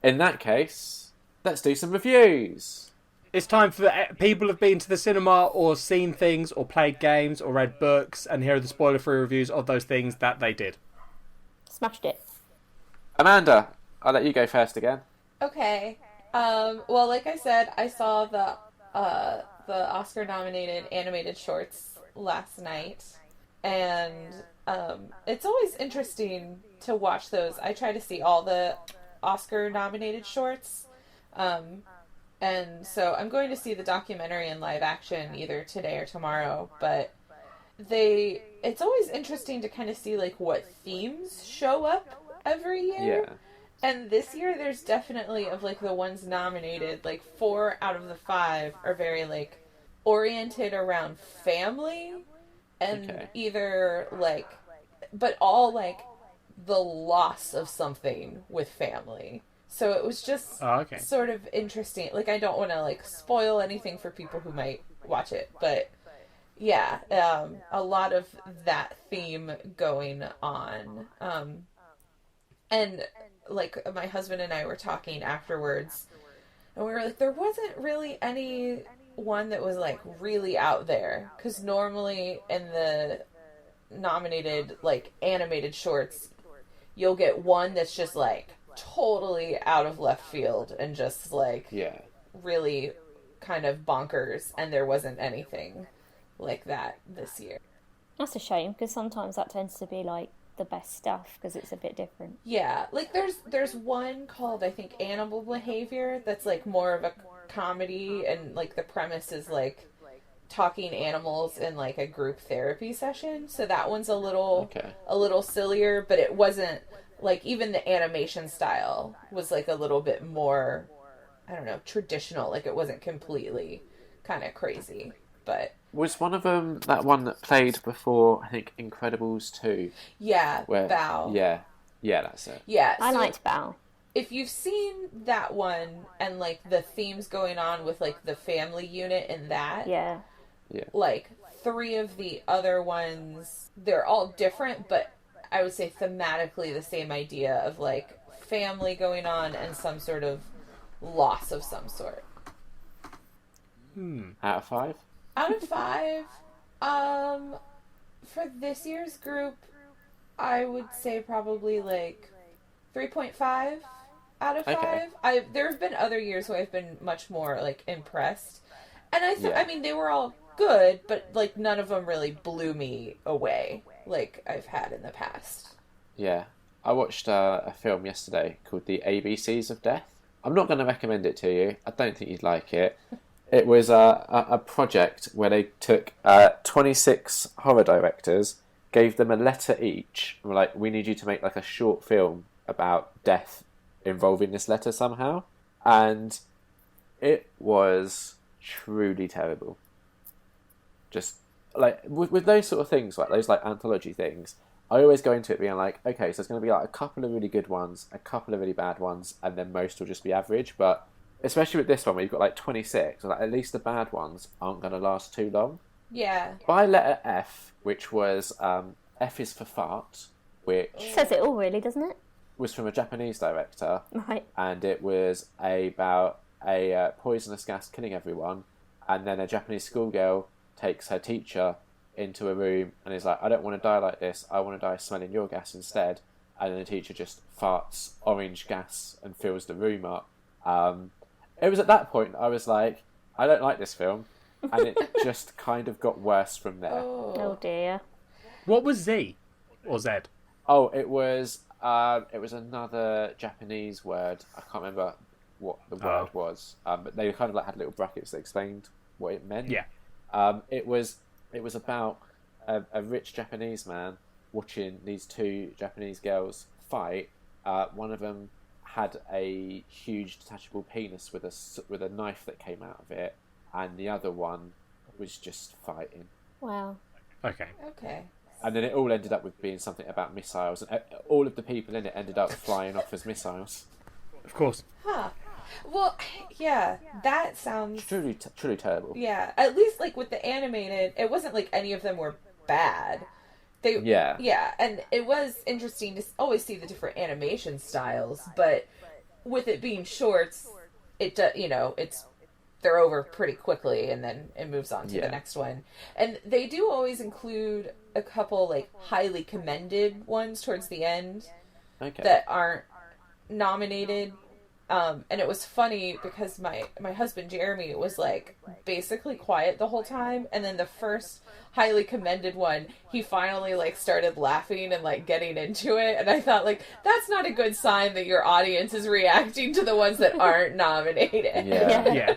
In that case, let's do some reviews. It's time for people who've been to the cinema or seen things or played games or read books, and here are the spoiler-free reviews of those things that they did. Smashed it. Amanda, I'll let you go first again. Okay. Well, like I said, I saw the Oscar-nominated animated shorts last night, and it's always interesting to watch those. I try to see all the Oscar-nominated shorts, and so I'm going to see the documentary in live action either today or tomorrow, but it's always interesting to kind of see like what themes show up every year. Yeah. And this year there's definitely, of like the ones nominated, like 4 out of the 5 are very like oriented around family and either like, but all like the loss of something with family. So it was just sort of interesting. Like, I don't want to like spoil anything for people who might watch it, but yeah, a lot of that theme going on. And like my husband and I were talking afterwards, and we were like, there wasn't really any one that was like really out there, because normally in the nominated like animated shorts, you'll get one that's just like totally out of left field and just like really kind of bonkers, and there wasn't anything like that this year. That's a shame, because sometimes that tends to be like the best stuff because it's a bit different. Yeah, like there's one called, I think, Animal Behavior, that's like more of a comedy, and like the premise is like talking animals in like a group therapy session. So that one's a little sillier, but it wasn't like, even the animation style was like a little bit more, I don't know, traditional. Like, it wasn't completely kind of crazy, but was one of them that one that played before, I think, Incredibles 2? Yeah, Bao. Yeah, that's it. Yeah, I liked Bao. If you've seen that one and like the themes going on with like the family unit in that, yeah, like 3 of the other ones, they're all different, but I would say thematically the same idea of like family going on and some sort of loss of some sort. Out of 5? Out of 5, for this year's group, I would say probably like 3.5 out of 5. There have been other years where I've been much more like impressed, and I mean, they were all good, but like none of them really blew me away like I've had in the past. Yeah, I watched a film yesterday called The ABCs of Death. I'm not going to recommend it to you. I don't think you'd like it. It was a project where they took 26 horror directors, gave them a letter each, and were like, we need you to make like a short film about death involving this letter somehow. And it was truly terrible. Just like with those sort of things, like those like anthology things, I always go into it being like, okay, so there's going to be like a couple of really good ones, a couple of really bad ones, and then most will just be average. But especially with this one, where you've got like 26, like at least the bad ones aren't going to last too long. Yeah. By letter F, which was F is for fart, which says it all, really, doesn't it? Was from a Japanese director, right? And it was about a poisonous gas killing everyone, and then a Japanese schoolgirl takes her teacher into a room and is like, I don't want to die like this, I want to die smelling your gas instead. And then the teacher just farts orange gas and fills the room up. It was at that point I was like, I don't like this film, and it just kind of got worse from there. Oh dear. What was Z or Z? Oh, it was another Japanese word. I can't remember what the word was, but they kind of like had little brackets that explained what it meant. Yeah. It was about a rich Japanese man watching these 2 Japanese girls fight. One of them had a huge detachable penis with a knife that came out of it, and the other one was just fighting. Wow. Okay. And then it all ended up with being something about missiles, and all of the people in it ended up flying off as missiles. Of course. Huh. Well, yeah, that sounds truly terrible. Yeah, at least like with the animated, it wasn't like any of them were bad. Yeah, and it was interesting to always see the different animation styles, but with it being shorts, they're over pretty quickly, and then it moves on to the next one. And they do always include a couple like highly commended ones towards the end that aren't nominated. And it was funny because my husband Jeremy was like basically quiet the whole time, and then the first highly commended one, he finally like started laughing and like getting into it, and I thought like that's not a good sign that your audience is reacting to the ones that aren't nominated. Yeah.